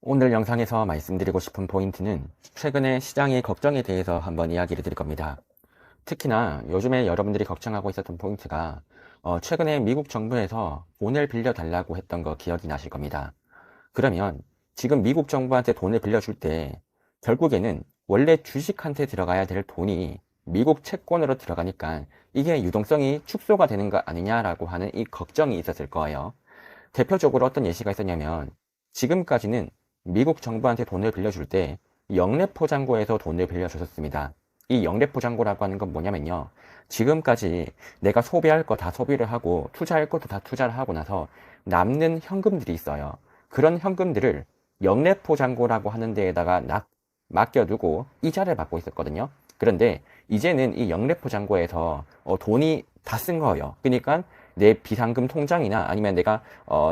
오늘 영상에서 말씀드리고 싶은 포인트는 최근에 시장의 걱정에 대해서 한번 이야기를 드릴 겁니다. 특히나 요즘에 여러분들이 걱정하고 있었던 포인트가 최근에 미국 정부에서 돈을 빌려달라고 했던 거 기억이 나실 겁니다. 그러면 지금 미국 정부한테 돈을 빌려줄 때 결국에는 원래 주식한테 들어가야 될 돈이 미국 채권으로 들어가니까 이게 유동성이 축소가 되는 거 아니냐라고 하는 이 걱정이 있었을 거예요. 대표적으로 어떤 예시가 있었냐면 지금까지는 미국 정부한테 돈을 빌려줄 때 영래포장고에서 돈을 빌려줬었습니다. 이 영래포장고라고 하는 건 뭐냐면요. 지금까지 내가 소비할 거 다 소비를 하고 투자할 것도 다 투자를 하고 나서 남는 현금들이 있어요. 그런 현금들을 영래포장고라고 하는 데에다가 맡겨두고 이자를 받고 있었거든요. 그런데 이제는 이 영래포장고에서 돈이 다 쓴 거예요. 그러니까 내 비상금 통장이나 아니면 내가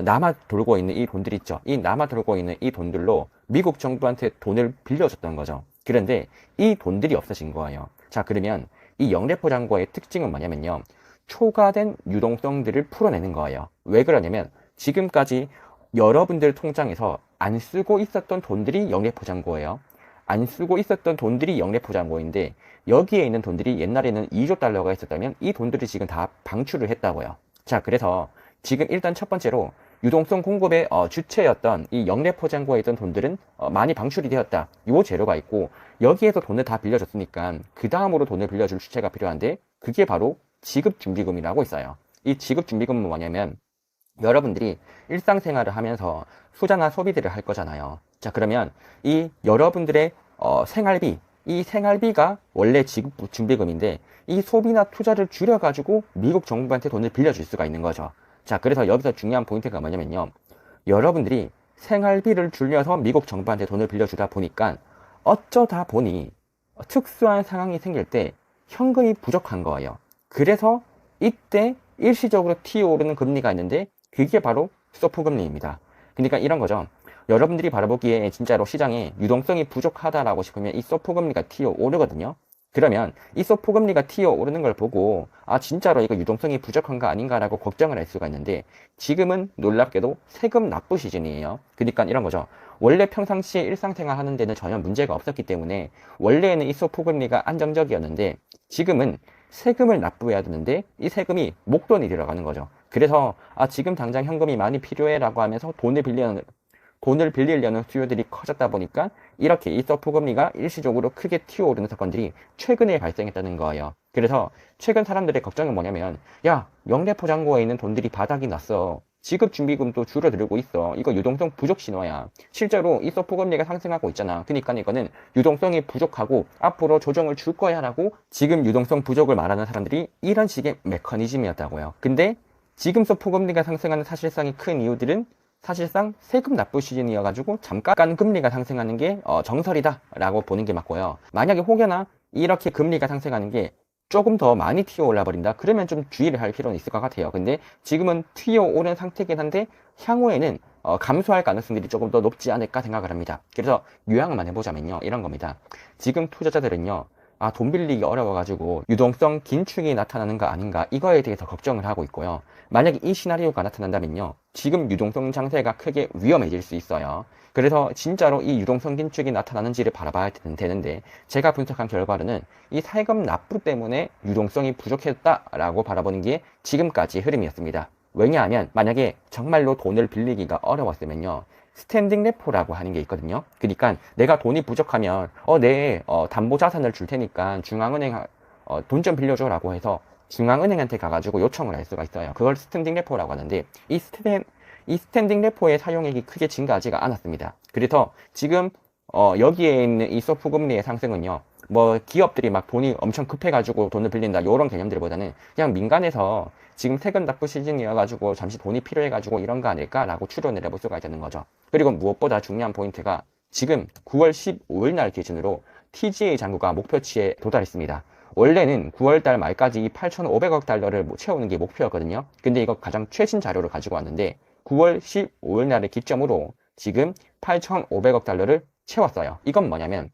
남아 돌고 있는 이 돈들 있죠. 이 남아 돌고 있는 이 돈들로 미국 정부한테 돈을 빌려줬던 거죠. 그런데 이 돈들이 없어진 거예요. 자, 그러면 이 영래포장고의 특징은 뭐냐면요. 초과된 유동성들을 풀어내는 거예요. 왜 그러냐면 지금까지 여러분들 통장에서 안 쓰고 있었던 돈들이 영래포장고예요. 안 쓰고 있었던 돈들이 영래포장고인데 여기에 있는 돈들이 옛날에는 2조 달러가 있었다면 이 돈들이 지금 다 방출을 했다고요. 자, 그래서 지금 일단 첫 번째로 유동성 공급의 주체였던 이 영래포장고에 있던 돈들은 많이 방출이 되었다. 요 재료가 있고 여기에서 돈을 다 빌려줬으니까 그 다음으로 돈을 빌려줄 주체가 필요한데 그게 바로 지급준비금이라고 있어요. 이 지급준비금은 뭐냐면 여러분들이 일상생활을 하면서 투자나 소비들을 할 거잖아요. 자, 그러면 이 여러분들의 생활비, 이 생활비가 원래 지급 준비금인데 이 소비나 투자를 줄여가지고 미국 정부한테 돈을 빌려줄 수가 있는 거죠. 자, 그래서 여기서 중요한 포인트가 뭐냐면요. 여러분들이 생활비를 줄여서 미국 정부한테 돈을 빌려주다 보니까 어쩌다 보니 특수한 상황이 생길 때 현금이 부족한 거예요. 그래서 이때 일시적으로 튀어오르는 금리가 있는데 그게 바로 소프 금리입니다. 그러니까 이런 거죠. 여러분들이 바라보기에 진짜로 시장에 유동성이 부족하다라고 싶으면 이 소프 금리가 튀어오르거든요. 그러면 이 소프 금리가 튀어오르는 걸 보고 아 진짜로 이거 유동성이 부족한가 아닌가라고 걱정을 할 수가 있는데 지금은 놀랍게도 세금 납부 시즌이에요. 그러니까 이런 거죠. 원래 평상시에 일상생활 하는 데는 전혀 문제가 없었기 때문에 원래는 이 소프 금리가 안정적이었는데 지금은 세금을 납부해야 되는데 이 세금이 목돈이 들어가는 거죠. 그래서 아 지금 당장 현금이 많이 필요해라고 하면서 돈을 빌리려는 수요들이 커졌다 보니까 이렇게 이 서프 금리가 일시적으로 크게 튀어오르는 사건들이 최근에 발생했다는 거예요. 그래서 최근 사람들의 걱정은 뭐냐면 야 영래포장고에 있는 돈들이 바닥이 났어. 지급준비금도 줄어들고 있어. 이거 유동성 부족 신호야. 실제로 이 서프 금리가 상승하고 있잖아. 그러니까 이거는 유동성이 부족하고 앞으로 조정을 줄 거야 라고 지금 유동성 부족을 말하는 사람들이 이런 식의 메커니즘이었다고요. 근데 지금 서프 금리가 상승하는 사실상의 큰 이유들은 사실상 세금 납부 시즌이어가지고 잠깐 금리가 상승하는 게 정설이다 라고 보는 게 맞고요. 만약에 혹여나 이렇게 금리가 상승하는 게 조금 더 많이 튀어올라 버린다 그러면 좀 주의를 할 필요는 있을 것 같아요. 근데 지금은 튀어오른 상태긴 한데 향후에는 감소할 가능성들이 조금 더 높지 않을까 생각을 합니다. 그래서 요약만 해보자면요 이런 겁니다. 지금 투자자들은요 돈 빌리기 어려워가지고 유동성 긴축이 나타나는 거 아닌가 이거에 대해서 걱정을 하고 있고요. 만약에 이 시나리오가 나타난다면요 지금 유동성 장세가 크게 위험해질 수 있어요. 그래서 진짜로 이 유동성 긴축이 나타나는지를 바라봐야 되는데 제가 분석한 결과로는 이 세금 납부 때문에 유동성이 부족했다라고 바라보는 게 지금까지 흐름이었습니다. 왜냐하면 만약에 정말로 돈을 빌리기가 어려웠으면요 스탠딩 레포라고 하는 게 있거든요. 그러니까 내가 돈이 부족하면 내 담보 자산을 줄 테니까 중앙은행 돈 좀 빌려줘라고 해서 중앙은행한테 가가지고 요청을 할 수가 있어요. 그걸 스탠딩 레포라고 하는데 이 스탠딩 레포의 사용액이 크게 증가하지가 않았습니다. 그래서 지금 여기에 있는 이 소프 금리의 상승은요. 뭐 기업들이 막 돈이 엄청 급해가지고 돈을 빌린다 이런 개념들보다는 그냥 민간에서 지금 세금 납부 시즌이어가지고 잠시 돈이 필요해가지고 이런 거 아닐까라고 추론을 해볼 수가 있는 거죠. 그리고 무엇보다 중요한 포인트가 지금 9월 15일 날 기준으로 TGA 잔고가 목표치에 도달했습니다. 원래는 9월달 말까지 이 8,500억 달러를 채우는 게 목표였거든요. 근데 이거 가장 최신 자료를 가지고 왔는데 9월 15일 날을 기점으로 지금 8,500억 달러를 채웠어요. 이건 뭐냐면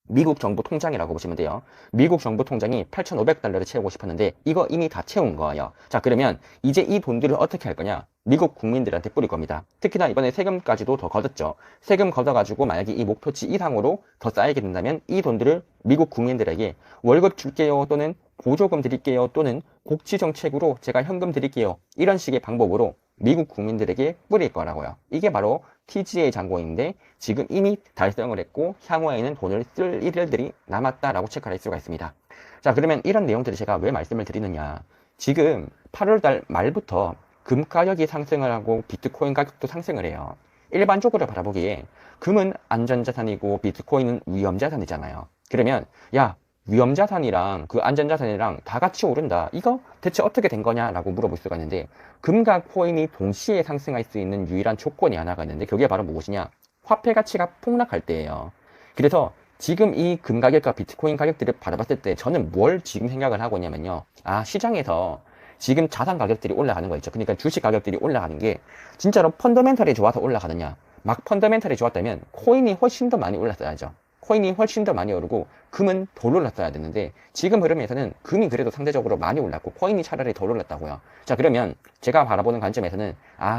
미국 정부 통장이라고 보시면 돼요. 미국 정부 통장이 8,500달러를 채우고 싶었는데 이거 이미 다 채운 거예요. 자, 그러면 이제 이 돈들을 어떻게 할 거냐? 미국 국민들한테 뿌릴 겁니다. 특히나 이번에 세금까지도 더 걷었죠. 세금 걷어가지고 만약에 이 목표치 이상으로 더 쌓이게 된다면 이 돈들을 미국 국민들에게 월급 줄게요, 또는 보조금 드릴게요, 또는 복지 정책으로 제가 현금 드릴게요, 이런 식의 방법으로 미국 국민들에게 뿌릴 거라고요. 이게 바로 TGA 잔고인데 지금 이미 달성을 했고 향후에는 돈을 쓸 일들이 남았다라고 체크할 수가 있습니다. 자, 그러면 이런 내용들을 제가 왜 말씀을 드리느냐? 지금 8월달 말부터 금 가격이 상승을 하고 비트코인 가격도 상승을 해요. 일반적으로 바라보기에 금은 안전자산이고 비트코인은 위험자산이잖아요. 그러면 야, 위험자산이랑 그 안전자산이랑 다 같이 오른다, 이거 대체 어떻게 된 거냐라고 물어볼 수가 있는데, 금과 코인이 동시에 상승할 수 있는 유일한 조건이 하나가 있는데 그게 바로 무엇이냐? 화폐 가치가 폭락할 때예요. 그래서 지금 이 금 가격과 비트코인 가격들을 바라봤을 때 저는 뭘 지금 생각을 하고 있냐면요, 아, 시장에서 지금 자산 가격들이 올라가는 거 있죠. 그러니까 주식 가격들이 올라가는 게 진짜로 펀더멘털이 좋아서 올라가느냐? 막 펀더멘털이 좋았다면 코인이 훨씬 더 많이 올랐어야죠. 코인이 훨씬 더 많이 오르고 금은 덜 올랐어야 되는데 지금 흐름에서는 금이 그래도 상대적으로 많이 올랐고 코인이 차라리 덜 올랐다고요. 자, 그러면 제가 바라보는 관점에서는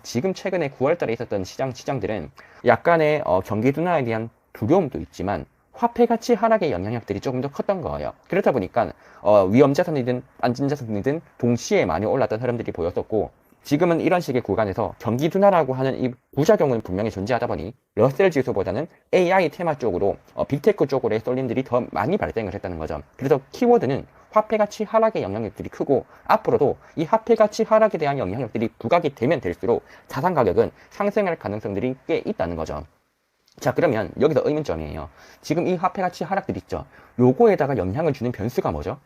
지금 최근에 9월달에 있었던 시장들은 약간의 경기 둔화에 대한 두려움도 있지만 화폐 가치 하락의 영향력들이 조금 더 컸던 거예요. 그렇다 보니까 위험자산이든 안전자산이든 동시에 많이 올랐던 흐름들이 보였었고, 지금은 이런 식의 구간에서 경기 둔화라고 하는 이 부작용은 분명히 존재하다 보니 러셀 지수보다는 AI 테마 쪽으로 빅테크 쪽으로의 쏠림들이 더 많이 발생을 했다는 거죠. 그래서 키워드는 화폐 가치 하락의 영향력들이 크고, 앞으로도 이 화폐 가치 하락에 대한 영향력들이 부각이 되면 될수록 자산 가격은 상승할 가능성들이 꽤 있다는 거죠. 자, 그러면 여기서 의문점이에요. 지금 이 화폐 가치 하락들 있죠. 요거에다가 영향을 주는 변수가 뭐죠?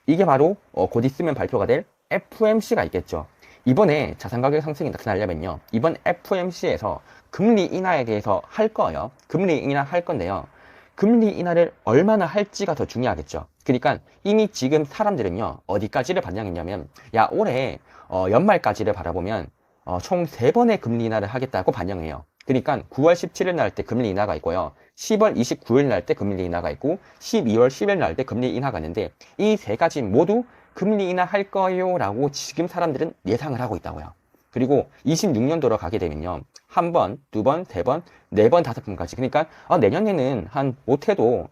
이게 바로 곧 있으면 발표가 될 FOMC가 있겠죠. 이번에 자산 가격 상승이 나타나려면요, 이번 FOMC에서 금리 인하에 대해서 할 거예요. 금리 인하 할 건데요, 금리 인하를 얼마나 할지가 더 중요하겠죠. 그러니까 이미 지금 사람들은요, 어디까지를 반영했냐면, 야, 올해 연말까지를 바라보면 총 3번의 금리 인하를 하겠다고 반영해요. 그러니까 9월 17일 날 때 금리 인하가 있고요, 10월 29일 날 때 금리 인하가 있고, 12월 10일 날 때 금리 인하가 있는데, 이 세 가지 모두 금리 인하 할 거예요 라고 지금 사람들은 예상을 하고 있다고요. 그리고 26년도로 가게 되면요, 1번, 2번, 3번, 4번, 5번까지. 그러니까 내년에는 못해도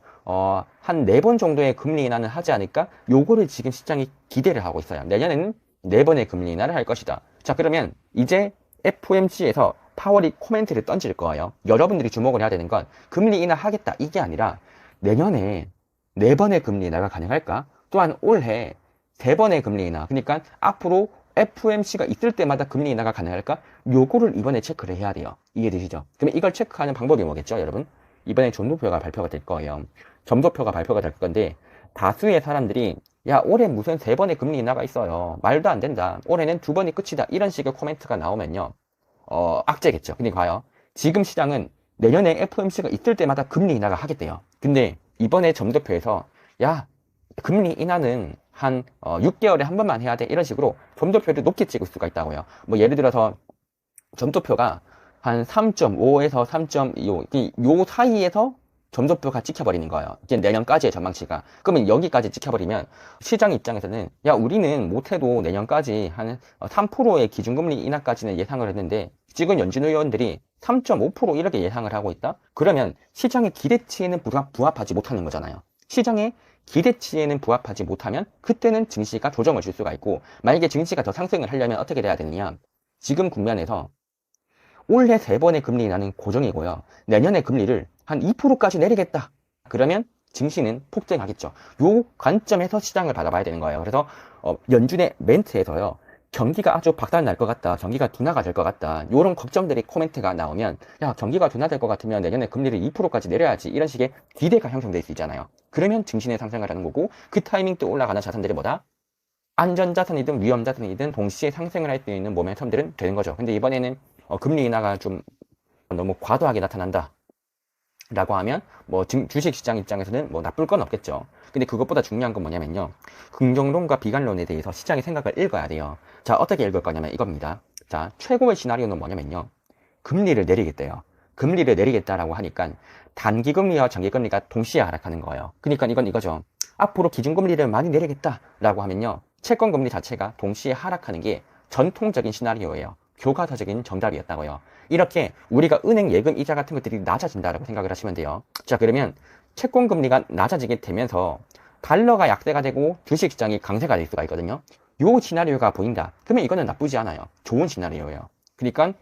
한 4번 정도의 금리 인하는 하지 않을까? 요거를 지금 시장이 기대를 하고 있어요. 내년에는 4번의 금리 인하를 할 것이다. 자, 그러면 이제 FOMC에서 파월이 코멘트를 던질 거예요. 여러분들이 주목을 해야 되는 건 금리 인하 하겠다 이게 아니라 내년에 4번의 금리 인하가 가능할까? 또한 올해 3번의 금리 인하, 그러니까 앞으로 FOMC가 있을 때마다 금리 인하가 가능할까? 요거를 이번에 체크를 해야 돼요. 이해되시죠? 그러면 이걸 체크하는 방법이 뭐겠죠, 여러분? 이번에 점도표가 발표가 될 거예요. 점도표가 발표가 될 건데, 다수의 사람들이 야, 올해 무슨 3번의 금리 인하가 있어요, 말도 안 된다, 올해는 2번이 끝이다, 이런 식의 코멘트가 나오면요, 악재겠죠. 근데 봐요, 지금 시장은 내년에 FOMC가 있을 때마다 금리 인하가 하겠대요. 근데 이번에 점도표에서 야, 금리 인하는 한 6개월에 한 번만 해야 돼, 이런 식으로 점도표를 높게 찍을 수가 있다고요. 뭐 예를 들어서 점도표가 한 3.5에서 3.25, 요 사이에서 점도표가 찍혀버리는 거예요. 이제 내년까지의 전망치가. 그러면 여기까지 찍혀버리면 시장 입장에서는 야, 우리는 못해도 내년까지 한 3%의 기준금리 인하까지는 예상을 했는데 지금 연준 의원들이 3.5% 이렇게 예상을 하고 있다? 그러면 시장의 기대치에는 부합하지 못하는 거잖아요. 시장의 기대치에는 부합하지 못하면 그때는 증시가 조정을 줄 수가 있고, 만약에 증시가 더 상승을 하려면 어떻게 돼야 되느냐, 지금 국면에서 올해 3번의 금리 인하는 고정이고요, 내년에 금리를 한 2%까지 내리겠다, 그러면 증시는 폭등하겠죠. 요 관점에서 시장을 바라봐야 되는 거예요. 그래서 연준의 멘트에서요, 경기가 아주 박살날 것 같다, 경기가 둔화가 될 것 같다, 이런 걱정들이 코멘트가 나오면 야, 경기가 둔화될 것 같으면 내년에 금리를 2%까지 내려야지, 이런 식의 기대가 형성될 수 있잖아요. 그러면 증시는 상승을 하는 거고, 그 타이밍 때 올라가는 자산들이 뭐다? 안전자산이든 위험자산이든 동시에 상승을 할 수 있는 모멘텀들은 되는 거죠. 근데 이번에는 금리 인하가 좀 너무 과도하게 나타난다 라고 하면 주식시장 입장에서는 나쁠 건 없겠죠. 근데 그것보다 중요한 건 뭐냐면요, 긍정론과 비관론에 대해서 시장의 생각을 읽어야 돼요. 자, 어떻게 읽을 거냐면 이겁니다. 자, 최고의 시나리오는 뭐냐면요, 금리를 내리겠대요. 금리를 내리겠다라고 하니까 단기금리와 장기금리가 동시에 하락하는 거예요. 그러니까 이건 이거죠. 앞으로 기준금리를 많이 내리겠다라고 하면요, 채권금리 자체가 동시에 하락하는 게 전통적인 시나리오예요. 교과서적인 정답이었다고요. 이렇게 우리가 은행 예금 이자 같은 것들이 낮아진다라고 생각을 하시면 돼요. 자, 그러면 채권금리가 낮아지게 되면서 달러가 약세가 되고 주식시장이 강세가 될 수가 있거든요. 요 시나리오가 보인다. 그러면 이거는 나쁘지 않아요. 좋은 시나리오예요. 그러니까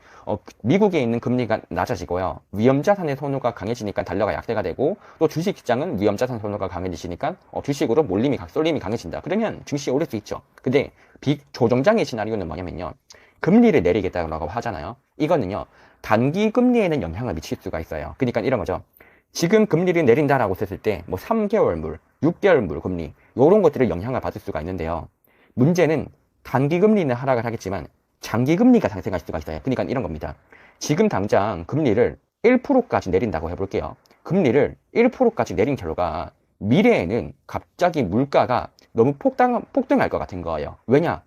미국에 있는 금리가 낮아지고요, 위험자산의 선호가 강해지니까 달러가 약세가 되고, 또 주식시장은 위험자산 선호가 강해지니까 주식으로 쏠림이 강해진다. 그러면 증시 오를 수 있죠. 근데 비조정장의 시나리오는 뭐냐면요, 금리를 내리겠다고 하잖아요. 이거는요, 단기 금리에는 영향을 미칠 수가 있어요. 그러니까 이런 거죠. 지금 금리를 내린다라고 했을 때 뭐 3개월물, 6개월물 금리 이런 것들을 영향을 받을 수가 있는데요. 문제는 단기 금리는 하락을 하겠지만 장기 금리가 상승할 수가 있어요. 그러니까 이런 겁니다. 지금 당장 금리를 1%까지 내린다고 해볼게요. 금리를 1%까지 내린 결과 미래에는 갑자기 물가가 너무 폭등할 것 같은 거예요. 왜냐?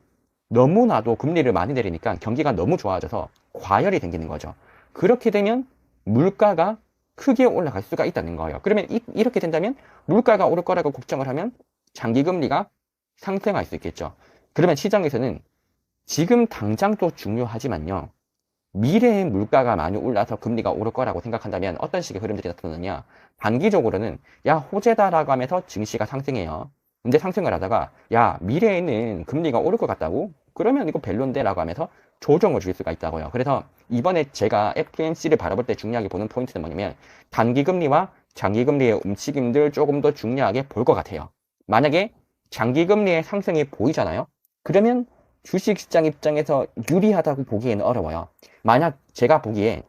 너무나도 금리를 많이 내리니까 경기가 너무 좋아져서 과열이 생기는 거죠. 그렇게 되면 물가가 크게 올라갈 수가 있다는 거예요. 그러면 이렇게 된다면 물가가 오를 거라고 걱정을 하면 장기 금리가 상승할 수 있겠죠. 그러면 시장에서는 지금 당장도 중요하지만요, 미래의 물가가 많이 올라서 금리가 오를 거라고 생각한다면 어떤 식의 흐름들이 나타나느냐, 단기적으로는 야, 호재다라고 하면서 증시가 상승해요. 근데 상승을 하다가 야, 미래에는 금리가 오를 것 같다고? 그러면 이거 별론데 라고 하면서 조정을 줄 수가 있다고요. 그래서 이번에 제가 FOMC를 바라볼 때 중요하게 보는 포인트는 뭐냐면 단기금리와 장기금리의 움직임들 조금 더 중요하게 볼 것 같아요. 만약에 장기금리의 상승이 보이잖아요. 그러면 주식시장 입장에서 유리하다고 보기에는 어려워요. 만약 제가 보기에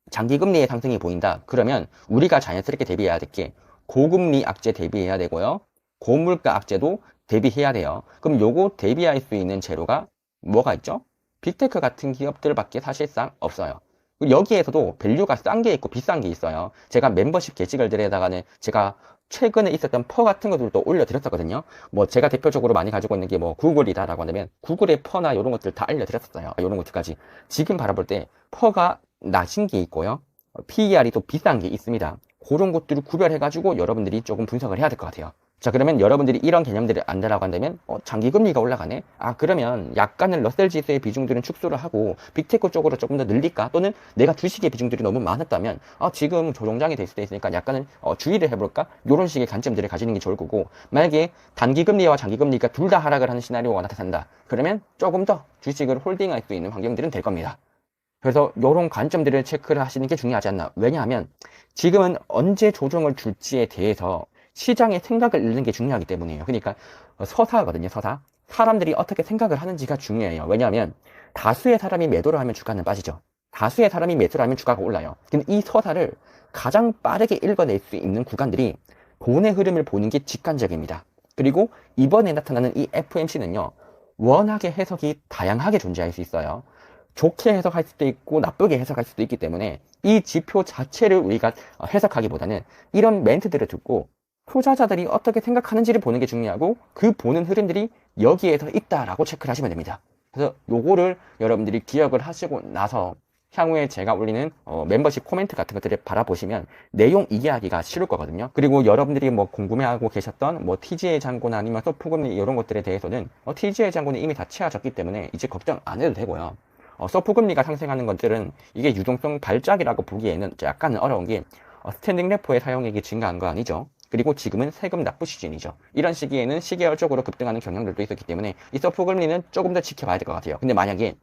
장기금리의 상승이 보인다. 그러면 우리가 자연스럽게 대비해야 될 게 고금리 악재 대비해야 되고요, 고물가 악재도 대비해야 돼요. 그럼 요거 대비할 수 있는 재료가 뭐가 있죠? 빅테크 같은 기업들밖에 사실상 없어요. 여기에서도 밸류가 싼 게 있고 비싼 게 있어요. 제가 멤버십 게시글들에다가는 제가 최근에 있었던 퍼 같은 것들도 올려드렸었거든요. 뭐 제가 대표적으로 많이 가지고 있는 게 뭐 구글이다라고 하면 구글의 퍼나 이런 것들 다 알려드렸었어요. 이런 것들까지. 지금 바라볼 때 퍼가 낮은 게 있고요, PER이 또 비싼 게 있습니다. 그런 것들을 구별해가지고 여러분들이 조금 분석을 해야 될 것 같아요. 자, 그러면 여러분들이 이런 개념들을 안다라고 한다면 장기금리가 올라가네? 아, 그러면 약간은 러셀 지수의 비중들은 축소를 하고 빅테크 쪽으로 조금 더 늘릴까? 또는 내가 주식의 비중들이 너무 많았다면 지금 조정장이 될 수도 있으니까 약간은 주의를 해볼까? 이런 식의 관점들을 가지는 게 좋을 거고, 만약에 단기금리와 장기금리가 둘 다 하락을 하는 시나리오가 나타난다. 그러면 조금 더 주식을 홀딩할 수 있는 환경들은 될 겁니다. 그래서 이런 관점들을 체크를 하시는 게 중요하지 않나. 왜냐하면 지금은 언제 조정을 줄지에 대해서 시장의 생각을 읽는 게 중요하기 때문이에요. 그러니까 서사거든요, 서사. 사람들이 어떻게 생각을 하는지가 중요해요. 왜냐하면 다수의 사람이 매도를 하면 주가는 빠지죠. 다수의 사람이 매수를 하면 주가가 올라요. 근데 이 서사를 가장 빠르게 읽어낼 수 있는 구간들이 돈의 흐름을 보는 게 직관적입니다. 그리고 이번에 나타나는 이 FOMC는요, 워낙에 해석이 다양하게 존재할 수 있어요. 좋게 해석할 수도 있고 나쁘게 해석할 수도 있기 때문에 이 지표 자체를 우리가 해석하기보다는 이런 멘트들을 듣고 투자자들이 어떻게 생각하는지를 보는 게 중요하고, 그 보는 흐름들이 여기에서 있다라고 체크를 하시면 됩니다. 그래서 요거를 여러분들이 기억을 하시고 나서 향후에 제가 올리는 멤버십 코멘트 같은 것들을 바라보시면 내용 이해하기가 쉬울 거거든요. 그리고 여러분들이 뭐 궁금해하고 계셨던 뭐 TGA 잔고나 아니면 소프금리 이런 것들에 대해서는 TGA 잔고는 이미 다 채워졌기 때문에 이제 걱정 안 해도 되고요. 소프금리가 상승하는 것들은 이게 유동성 발작이라고 보기에는 약간 어려운 게 스탠딩 레포의 사용액이 증가한 거 아니죠. 그리고 지금은 세금 납부 시즌이죠. 이런 시기에는 시계열적으로 급등하는 경향들도 있었기 때문에 이 소프금리는 조금 더 지켜봐야 될 것 같아요. 근데 만약에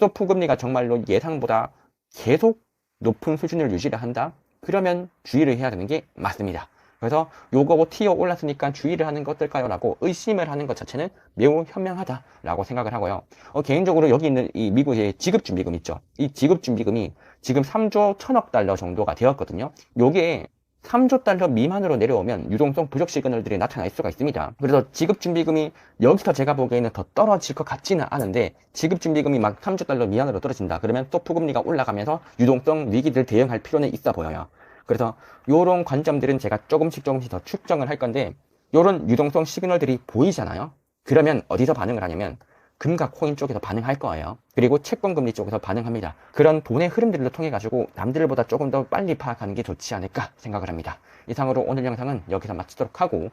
소프금리가 정말로 예상보다 계속 높은 수준을 유지를 한다? 그러면 주의를 해야 되는 게 맞습니다. 그래서 요거 튀어 올랐으니까 주의를 하는 게 어떨까요? 라고 의심을 하는 것 자체는 매우 현명하다라고 생각을 하고요. 개인적으로 여기 있는 이 미국의 지급준비금 있죠. 이 지급준비금이 지금 3조 1천억 달러 정도가 되었거든요. 요게 3조 달러 미만으로 내려오면 유동성 부족 시그널들이 나타날 수가 있습니다. 그래서 지급준비금이 여기서 제가 보기에는 더 떨어질 것 같지는 않은데, 지급준비금이 막 3조 달러 미만으로 떨어진다. 그러면 소프금리가 올라가면서 유동성 위기들 대응할 필요는 있어 보여요. 그래서 요런 관점들은 제가 조금씩 더 측정을 할 건데, 요런 유동성 시그널들이 보이잖아요. 그러면 어디서 반응을 하냐면 금과 코인 쪽에서 반응할 거예요. 그리고 채권 금리 쪽에서 반응합니다. 그런 돈의 흐름들을 통해 가지고 남들보다 조금 더 빨리 파악하는 게 좋지 않을까 생각을 합니다. 이상으로 오늘 영상은 여기서 마치도록 하고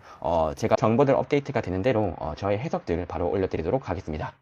제가 정보들 업데이트가 되는 대로 저의 해석들 바로 올려드리도록 하겠습니다.